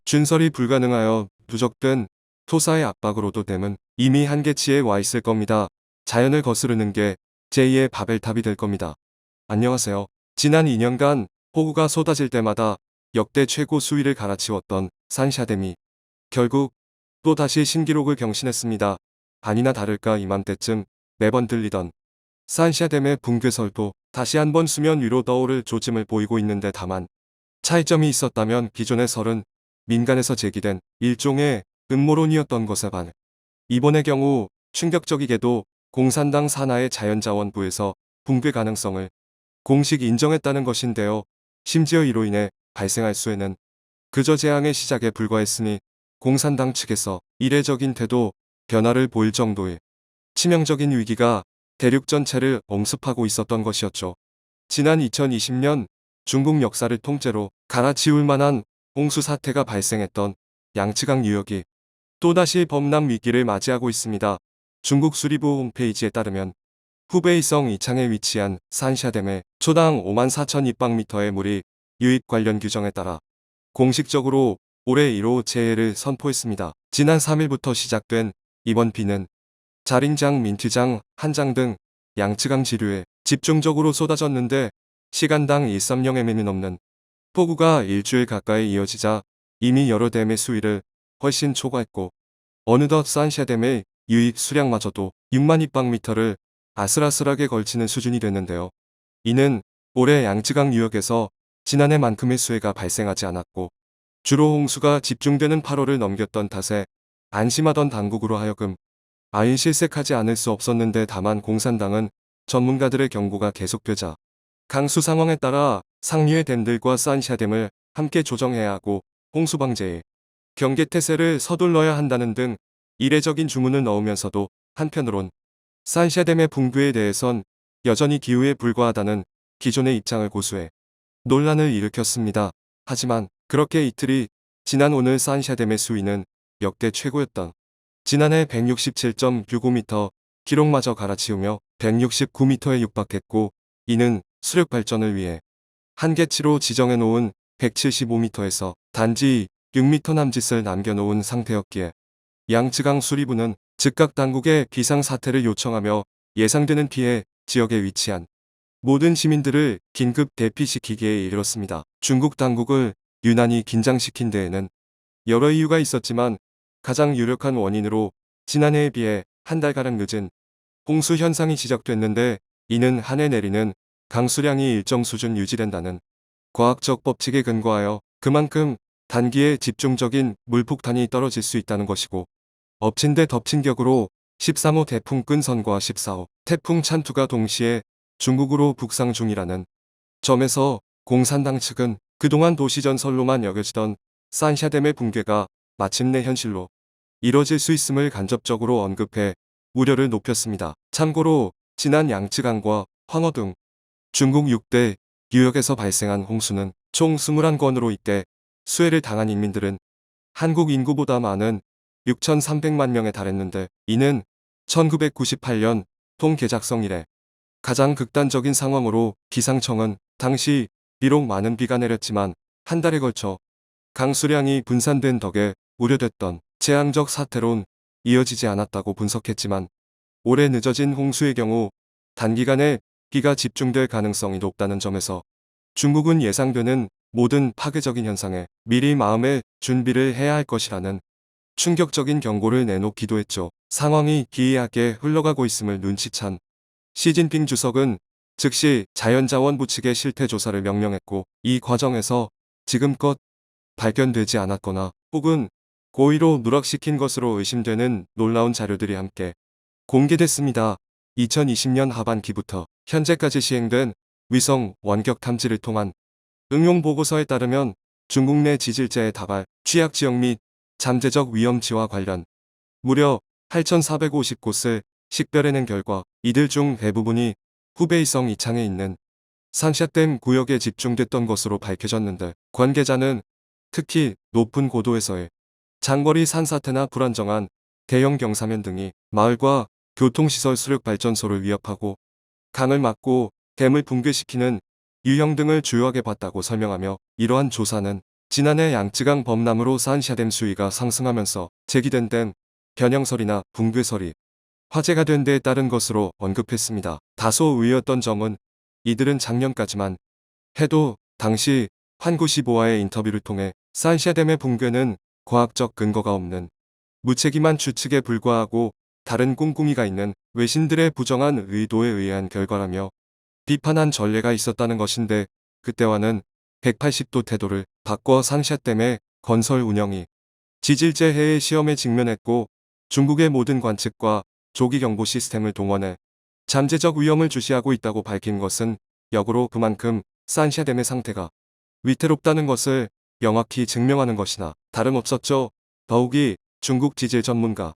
준설이 불가능하여 누적된 토사의 압박으로도 댐은 이미 한계치에 와 있을 겁니다. 자연을 거스르는 게 제2의 바벨탑이 될 겁니다. 안녕하세요. 지난 2년간 폭우가 쏟아질 때마다 역대 최고 수위를 갈아치웠던 산샤댐이 결국 또 다시 신기록을 경신했습니다. 아니나 다를까 이맘때쯤 매번 들리던 산샤댐의 붕괴설도 다시 한번 수면 위로 떠오를 조짐을 보이고 있는데, 다만 차이점이 있었다면 기존의 설은 민간에서 제기된 일종의 음모론이었던 것에 반해 이번의 경우 충격적이게도 공산당 산하의 자연자원부에서 붕괴 가능성을 공식 인정했다는 것인데요. 심지어 이로 인해 발생할 수에는 그저 재앙의 시작에 불과했으니 공산당 측에서 이례적인 태도 변화를 보일 정도의 치명적인 위기가 대륙 전체를 엄습하고 있었던 것이었죠. 지난 2020년 중국 역사를 통째로 갈아치울 만한 홍수 사태가 발생했던 양쯔강 유역이 또다시 범람 위기를 맞이하고 있습니다. 중국 수리부 홈페이지에 따르면 후베이성 이창에 위치한 산샤댐에 초당 54,000 입방미터의 물이 유입 관련 규정에 따라 공식적으로 올해 1호 재해를 선포했습니다. 지난 3일부터 시작된 이번 비는 자링장, 민트장, 한장 등 양쯔강 지류에 집중적으로 쏟아졌는데, 시간당 130mm는 넘는 폭우가 일주일 가까이 이어지자 이미 여러 댐의 수위를 훨씬 초과했고, 어느덧 산샤댐의 유입 수량마저도 6만 입방미터를 아슬아슬하게 걸치는 수준이 됐는데요. 이는 올해 양쯔강 유역에서 지난해만큼의 수해가 발생하지 않았고, 주로 홍수가 집중되는 8월을 넘겼던 탓에 안심하던 당국으로 하여금 아예 실색하지 않을 수 없었는데, 다만 공산당은 전문가들의 경고가 계속되자 강수 상황에 따라 상류의 댐들과 산샤댐을 함께 조정해야 하고 홍수 방제에 경계태세를 서둘러야 한다는 등 이례적인 주문을 넣으면서도, 한편으론 산샤댐의 붕괴에 대해선 여전히 기우에 불과하다는 기존의 입장을 고수해 논란을 일으켰습니다. 하지만 그렇게 이틀이 지난 오늘 산샤댐의 수위는 역대 최고였던 지난해 167.95m 기록마저 갈아치우며 169m에 육박했고, 이는 수력 발전을 위해 한계치로 지정해 놓은 175m에서 단지 6m 남짓을 남겨놓은 상태였기에 양쯔강 수리부는 즉각 당국에 비상사태를 요청하며 예상되는 피해 지역에 위치한 모든 시민들을 긴급 대피시키기에 이르렀습니다. 중국 당국을 유난히 긴장시킨 데에는 여러 이유가 있었지만 가장 유력한 원인으로 지난해에 비해 한 달가량 늦은 홍수 현상이 지적됐는데, 이는 한 해 내리는 강수량이 일정 수준 유지된다는 과학적 법칙에 근거하여 그만큼 단기에 집중적인 물폭탄이 떨어질 수 있다는 것이고, 엎친 데 덮친 격으로 13호 태풍 끈선과 14호 태풍 찬투가 동시에 중국으로 북상 중이라는 점에서 공산당 측은 그동안 도시전설로만 여겨지던 산샤댐의 붕괴가 마침내 현실로 이뤄질 수 있음을 간접적으로 언급해 우려를 높였습니다. 참고로 지난 양쯔강과 황허 등 중국 6대 유역에서 발생한 홍수는 총 21건으로, 이때 수해를 당한 인민들은 한국 인구보다 많은 6,300만 명에 달했는데, 이는 1998년 통계 작성 이래 가장 극단적인 상황으로 기상청은 당시 비록 많은 비가 내렸지만 한 달에 걸쳐 강수량이 분산된 덕에 우려됐던 재앙적 사태론 이어지지 않았다고 분석했지만, 올해 늦어진 홍수의 경우 단기간에 비가 집중될 가능성이 높다는 점에서 중국은 예상되는 모든 파괴적인 현상에 미리 마음의 준비를 해야 할 것이라는 충격적인 경고를 내놓기도 했죠. 상황이 기이하게 흘러가고 있음을 눈치챈 시진핑 주석은 즉시 자연자원부 측에 실태조사를 명령했고, 이 과정에서 지금껏 발견되지 않았거나 혹은 고의로 누락시킨 것으로 의심되는 놀라운 자료들이 함께 공개됐습니다. 2020년 하반기부터 현재까지 시행된 위성 원격 탐지를 통한 응용 보고서에 따르면 중국 내 지질재해 다발, 취약지역 및 잠재적 위험지와 관련 무려 8,450곳을 식별해낸 결과 이들 중 대부분이 후베이성 이창에 있는 산샤댐 구역에 집중됐던 것으로 밝혀졌는데, 관계자는 특히 높은 고도에서의 장거리 산사태나 불안정한 대형 경사면 등이 마을과 교통시설 수력발전소를 위협하고 강을 막고 댐을 붕괴시키는 유형 등을 주요하게 봤다고 설명하며 이러한 조사는 지난해 양쯔강 범람으로 산샤댐 수위가 상승하면서 제기된 댐 변형설이나 붕괴설이 화제가 된 데에 따른 것으로 언급했습니다. 다소 의외였던 점은 이들은 작년까지만 해도 당시 환구시보와의 인터뷰를 통해 산샤댐의 붕괴는 과학적 근거가 없는 무책임한 추측에 불과하고 다른 꿍꿍이가 있는 외신들의 부정한 의도에 의한 결과라며 비판한 전례가 있었다는 것인데 그때와는 180도 태도를 바꿔 산샤댐의 건설 운영이 지질제 해의 시험에 직면했고 중국의 모든 관측과 조기 경보 시스템을 동원해 잠재적 위험을 주시하고 있다고 밝힌 것은 역으로 그만큼 산샤댐의 상태가 위태롭다는 것을 명확히 증명하는 것이나 다름없었죠. 더욱이 중국 지질 전문가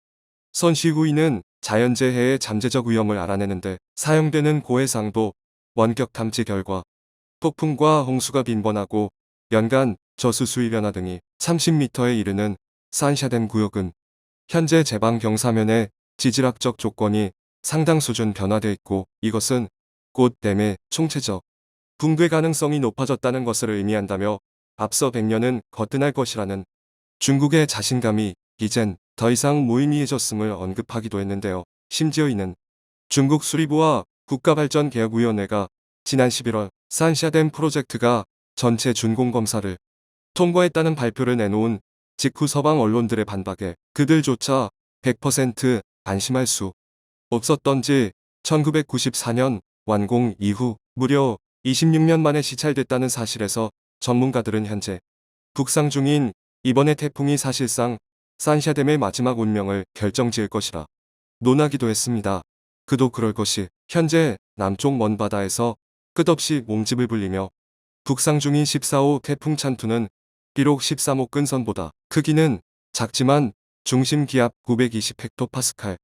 선시후이는 자연재해의 잠재적 위험을 알아내는데 사용되는 고해상도 원격 탐지 결과 폭풍과 홍수가 빈번하고 연간 저수 수위 변화 등이 30m에 이르는 산샤댐 구역은 현재 제방 경사면의 지질학적 조건이 상당 수준 변화되어 있고 이것은 곧 댐의 총체적 붕괴 가능성이 높아졌다는 것을 의미한다며 앞서 100년은 거뜬할 것이라는 중국의 자신감이 이젠 더 이상 무의미해졌음을 언급하기도 했는데요. 심지어 이는 중국 수리부와 국가발전개혁위원회가 지난 11월 산샤댐 프로젝트가 전체 준공검사를 통과했다는 발표를 내놓은 직후 서방 언론들의 반박에 그들조차 100% 안심할 수 없었던지 1994년 완공 이후 무려 26년 만에 시찰됐다는 사실에서 전문가들은 현재 북상 중인 이번의 태풍이 사실상 산샤댐의 마지막 운명을 결정지을 것이라 논하기도 했습니다. 그도 그럴 것이 현재 남쪽 먼바다에서 끝없이 몸집을 불리며 북상 중인 14호 태풍 찬투는 비록 13호 끈선보다 크기는 작지만 중심 기압 920헥토파스칼,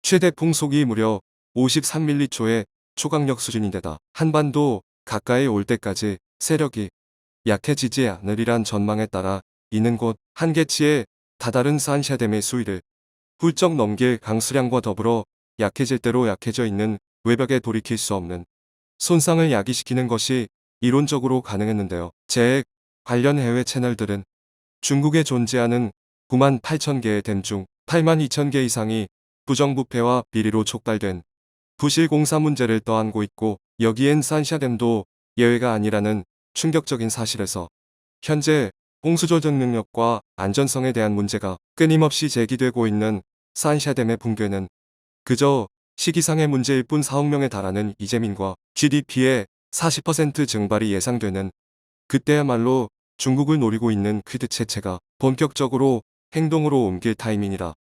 최대 풍속이 무려 53ml초의 초강력 수준인데다 한반도 가까이 올 때까지 세력이 약해지지 않으리란 전망에 따라 이는 곧 한계치에 다다른 산샤댐의 수위를 훌쩍 넘길 강수량과 더불어 약해질 대로 약해져 있는 외벽에 돌이킬 수 없는 손상을 야기시키는 것이 이론적으로 가능했는데요. 재해 관련 해외 채널들은 중국에 존재하는 9만 8천 개의 댐 중 8만 2천 개 이상이 부정부패와 비리로 촉발된 부실 공사 문제를 떠안고 있고 여기엔 산샤댐도 예외가 아니라는 충격적인 사실에서 현재 홍수조정 능력과 안전성에 대한 문제가 끊임없이 제기되고 있는 산샤댐의 붕괴는 그저 시기상의 문제일 뿐 4억 명에 달하는 이재민과 GDP의 40% 증발이 예상되는 그때야말로 중국을 노리고 있는 퀴드 체체가 본격적으로 행동으로 옮길 타이밍이라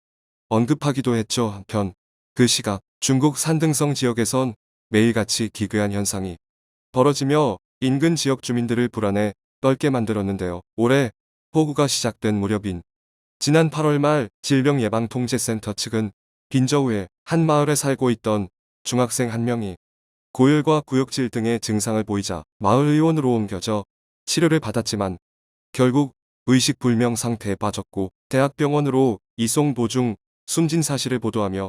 언급하기도 했죠. 한편 그 시각 중국 산등성 지역에선 매일같이 기괴한 현상이 벌어지며 인근 지역 주민들을 불안에 떨게 만들었는데요. 올해 폭우가 시작된 무렵인 지난 8월 말 질병예방통제센터 측은 빈저우의 한 마을에 살고 있던 중학생 한 명이 고열과 구역질 등의 증상을 보이자 마을 의원으로 옮겨져 치료를 받았지만 결국 의식불명 상태에 빠졌고 대학병원으로 이송 도중 숨진 사실을 보도하며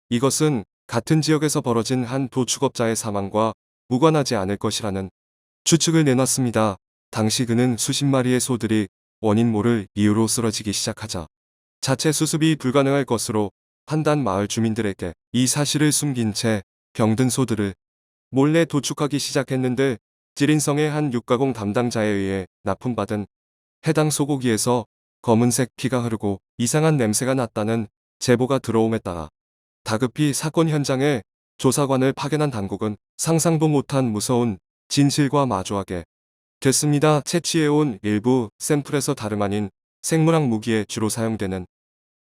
이것은 같은 지역에서 벌어진 한 도축업자의 사망과 무관하지 않을 것이라는 추측을 내놨습니다. 당시 그는 수십 마리의 소들이 원인 모를 이유로 쓰러지기 시작하자 자체 수습이 불가능할 것으로 판단 마을 주민들에게 이 사실을 숨긴 채 병든 소들을 몰래 도축하기 시작했는데 지린성의 한 육가공 담당자에 의해 납품받은 해당 소고기에서 검은색 피가 흐르고 이상한 냄새가 났다는 제보가 들어옴에 따라 다급히 사건 현장에 조사관을 파견한 당국은 상상도 못한 무서운 진실과 마주하게 됐습니다. 채취해온 일부 샘플에서 다름 아닌 생물학 무기에 주로 사용되는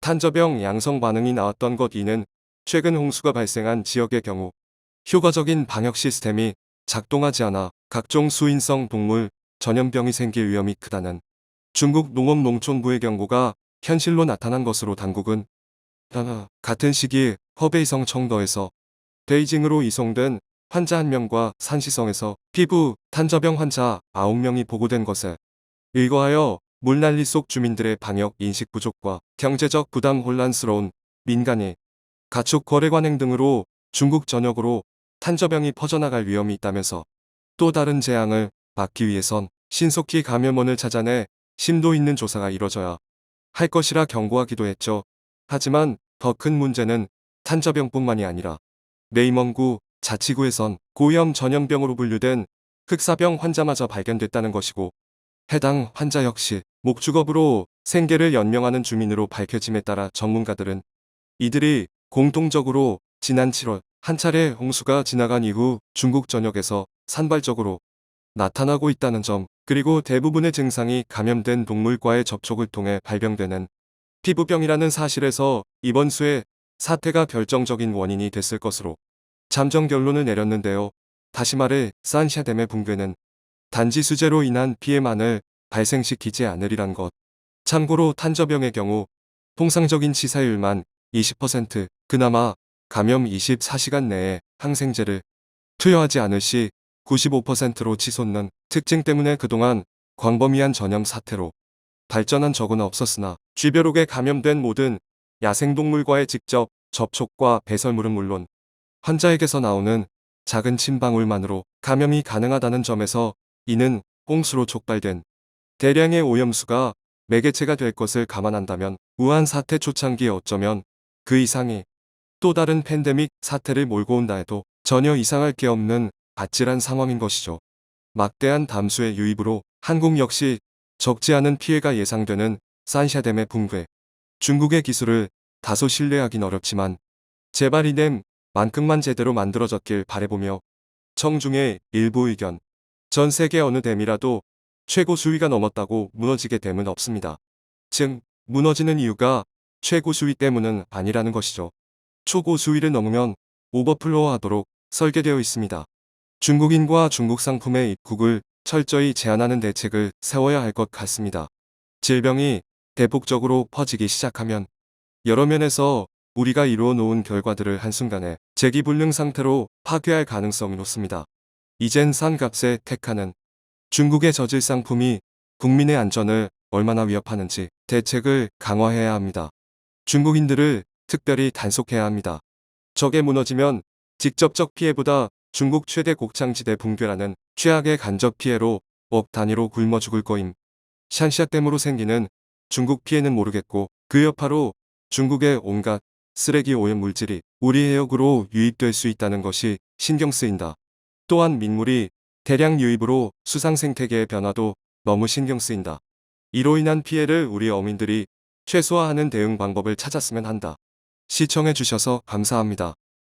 탄저병 양성 반응이 나왔던 것. 이는 최근 홍수가 발생한 지역의 경우 효과적인 방역 시스템이 작동하지 않아 각종 수인성 동물 전염병이 생길 위험이 크다는 중국 농업농촌부의 경고가 현실로 나타난 것으로 당국은 같은 시기 허베이성 청도에서 베이징으로 이송된 환자 1명과 산시성에서 피부 탄저병 환자 9명이 보고된 것에 일거하여 물난리 속 주민들의 방역 인식 부족과 경제적 부담 혼란스러운 민간인 가축 거래 관행 등으로 중국 전역으로 탄저병이 퍼져나갈 위험이 있다면서 또 다른 재앙을 막기 위해선 신속히 감염원을 찾아내 심도 있는 조사가 이뤄져야 할 것이라 경고하기도 했죠. 하지만 더 큰 문제는 탄저병뿐만이 아니라 레이먼구 자치구에선 고위험 전염병으로 분류된 흑사병 환자마저 발견됐다는 것이고, 해당 환자 역시 목축업으로 생계를 연명하는 주민으로 밝혀짐에 따라 전문가들은 이들이 공통적으로 지난 7월 한 차례 홍수가 지나간 이후 중국 전역에서 산발적으로 나타나고 있다는 점, 그리고 대부분의 증상이 감염된 동물과의 접촉을 통해 발병되는 피부병이라는 사실에서 이번 수의 사태가 결정적인 원인이 됐을 것으로 잠정 결론을 내렸는데요. 다시 말해 산샤댐의 붕괴는 단지 수재로 인한 피해만을 발생시키지 않으리란 것. 참고로 탄저병의 경우 통상적인 치사율만 20%, 그나마 감염 24시간 내에 항생제를 투여하지 않을 시 95%로 치솟는 특징 때문에 그동안 광범위한 전염 사태로 발전한 적은 없었으나, 쥐벼룩에 감염된 모든 야생동물과의 직접 접촉과 배설물은 물론 환자에게서 나오는 작은 침방울만으로 감염이 가능하다는 점에서 이는 홍수로 촉발된 대량의 오염수가 매개체가 될 것을 감안한다면 우한 사태 초창기에 어쩌면 그 이상의 또 다른 팬데믹 사태를 몰고 온다 해도 전혀 이상할 게 없는 아찔한 상황인 것이죠. 막대한 담수의 유입으로 한국 역시 적지 않은 피해가 예상되는 산샤댐의 붕괴. 중국의 기술을 다소 신뢰하긴 어렵지만 제발 이 댐만큼만 제대로 만들어졌길 바라보며 청중의 일부 의견. 전 세계 어느 댐이라도 최고 수위가 넘었다고 무너지게 됨은 없습니다. 즉, 무너지는 이유가 최고 수위 때문은 아니라는 것이죠. 초고 수위를 넘으면 오버플로우 하도록 설계되어 있습니다. 중국인과 중국 상품의 입국을 철저히 제한하는 대책을 세워야 할 것 같습니다. 질병이 대폭적으로 퍼지기 시작하면 여러 면에서 우리가 이루어 놓은 결과들을 한순간에 재기불능 상태로 파괴할 가능성이 높습니다. 이젠 산값에 택하는 중국의 저질 상품이 국민의 안전을 얼마나 위협하는지 대책을 강화해야 합니다. 중국인들을 특별히 단속해야 합니다. 적에 무너지면 직접적 피해보다 중국 최대 곡창지대 붕괴라는 최악의 간접 피해로 억 단위로 굶어 죽을 거임. 샨샤댐으로 생기는 중국 피해는 모르겠고 그 여파로 중국의 온갖 쓰레기 오염 물질이 우리 해역으로 유입될 수 있다는 것이 신경 쓰인다. 또한 민물이 대량 유입으로 수상 생태계의 변화도 너무 신경 쓰인다. 이로 인한 피해를 우리 어민들이 최소화하는 대응 방법을 찾았으면 한다. 시청해 주셔서 감사합니다.